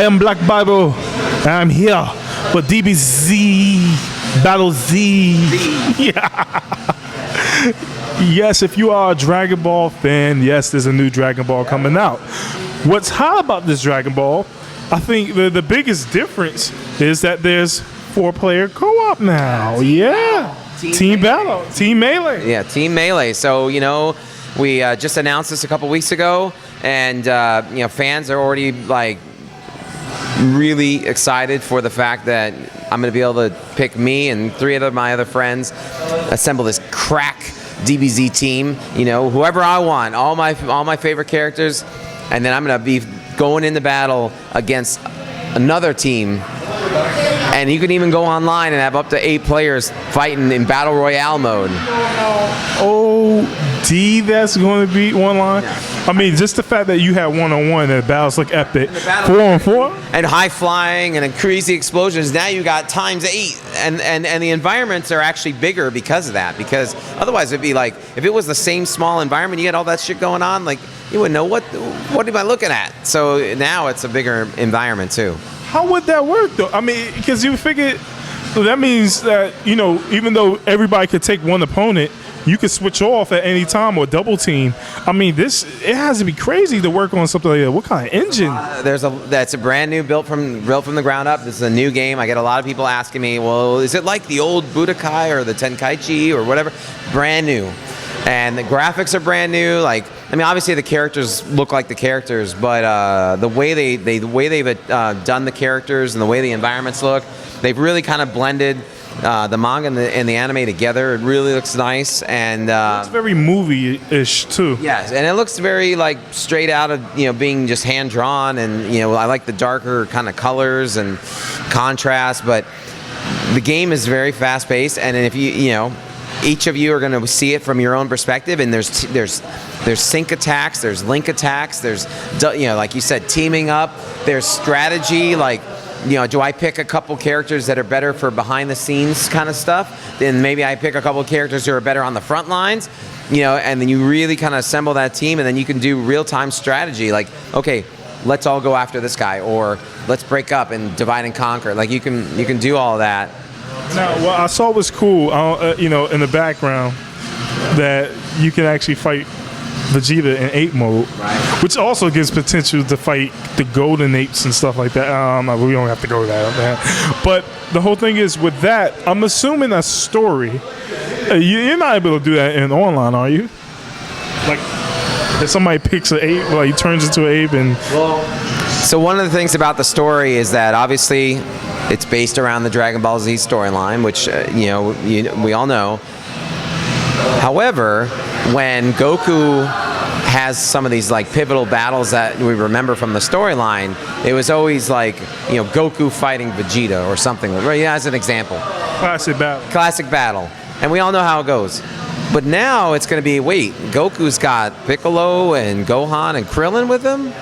am Black Bible, and I'm here for DBZ Battle Z. Yeah. Yes, if you are a Dragon Ball fan, yes, there's a new Dragon Ball coming out. What's hot about this Dragon Ball, I think the biggest difference is that there's 4-player co-op now. Yeah. Team Battle. Team Melee. Yeah, Team Melee. So, you know, we just announced this a couple weeks ago, and, you know, fans are already, like, really excited for the fact that I'm going to be able to pick me and 3 of my other friends, assemble this crack DBZ team, you know, whoever I want, all my favorite characters, and then I'm going to be going into battle against another team. And you can even go online and have up to 8 players fighting in Battle Royale mode. That's going to be online. I mean, just the fact that you have 1-on-1 and the battles look epic. 4-on-4? And high flying and crazy explosions. Now you got ×8. And the environments are actually bigger because of that. Because otherwise it'd be like, if it was the same small environment, you had all that shit going on, like, you wouldn't know what am I looking at. So now it's a bigger environment too. How would that work, though? I mean, because you figure that means that, you know, even though everybody could take one opponent, you could switch off at any time or double team. I mean, it has to be crazy to work on something like that. What kind of engine? That's a brand new built from the ground up. This is a new game. I get a lot of people asking me, well, is it like the old Budokai or the Tenkaichi or whatever? Brand new. And the graphics are brand new. Like, I mean, obviously the characters look like the characters, but the way they've done the characters and the way the environments look, they've really kind of blended the manga and the anime together. It really looks nice, and it's very movie-ish too. Yes, and it looks very like straight out of, you know, being just hand drawn, and, you know, I like the darker kind of colors and contrast, but the game is very fast paced, and if you know. Each of you are going to see it from your own perspective, and there's sync attacks, there's link attacks, there's, you know, like you said, teaming up, there's strategy, like, you know, do I pick a couple characters that are better for behind the scenes kind of stuff? Then maybe I pick a couple characters who are better on the front lines, you know, and then you really kind of assemble that team, and then you can do real-time strategy, like, okay, let's all go after this guy, or let's break up and divide and conquer. Like, you can do all that. Now, what I saw was cool, you know, in the background, that you can actually fight Vegeta in ape mode, right, which also gives potential to fight the golden apes and stuff like that. We don't have to go that. But the whole thing is, with that, I'm assuming a story. You're not able to do that in online, are you? Like, if somebody picks an ape, like, he turns into an ape and... Well, so one of the things about the story is that, obviously, it's based around the Dragon Ball Z storyline, which, you know, we all know. However, when Goku has some of these, like, pivotal battles that we remember from the storyline, it was always like, you know, Goku fighting Vegeta or something, right? As an example. Classic battle. Classic battle. And we all know how it goes. But now it's going to be, wait, Goku's got Piccolo and Gohan and Krillin with him?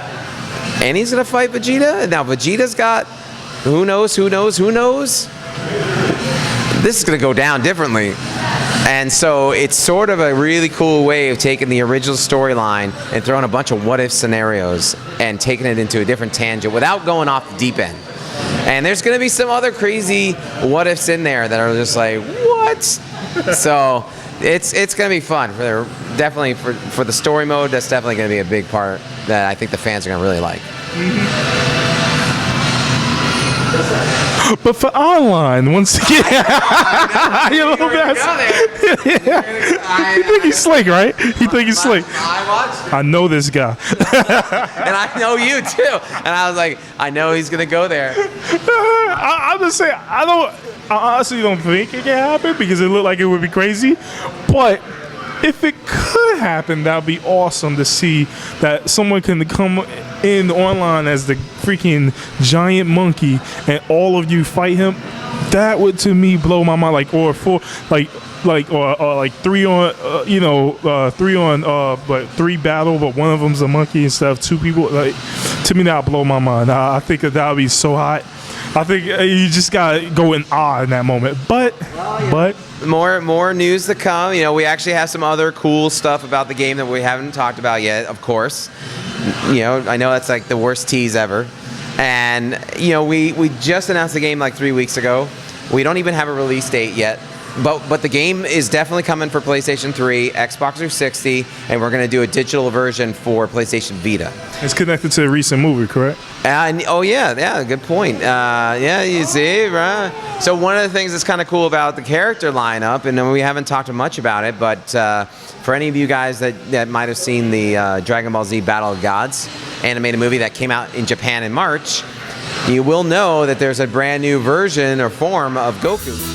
And he's going to fight Vegeta? And now Vegeta's got... Who knows? This is going to go down differently. And so it's sort of a really cool way of taking the original storyline and throwing a bunch of what-if scenarios and taking it into a different tangent without going off the deep end. And there's going to be some other crazy what-ifs in there that are just like, what? So it's going to be fun. Definitely for the story mode, that's definitely going to be a big part that I think the fans are going to really like. Mm-hmm. But for online, once again, you little bastard. You think he's slick, right? You think he's slick. I know this guy. And I know you too. And I was like, I know he's gonna go there. I'm just saying, I honestly don't think it can happen because it looked like it would be crazy. But if it could happen, that would be awesome to see that someone can come in online as the freaking giant monkey and all of you fight him. That would, to me, blow my mind. Like, or 3 on, 3 on, but 3 battle, but one of them's a monkey instead of 2 people. Like, to me, that would blow my mind. I think that would be so hot. I think you just gotta go in awe in that moment. But more news to come. You know, we actually have some other cool stuff about the game that we haven't talked about yet. Of course, you know, I know that's like the worst tease ever. And you know, we just announced the game like 3 weeks ago. We don't even have a release date yet. But the game is definitely coming for PlayStation 3, Xbox 360, and we're going to do a digital version for PlayStation Vita. It's connected to a recent movie, correct? Oh yeah, good point. Yeah, you see, right? So one of the things that's kind of cool about the character lineup, and we haven't talked much about it, but for any of you guys that might have seen the Dragon Ball Z Battle of Gods animated movie that came out in Japan in March, you will know that there's a brand new version or form of Goku.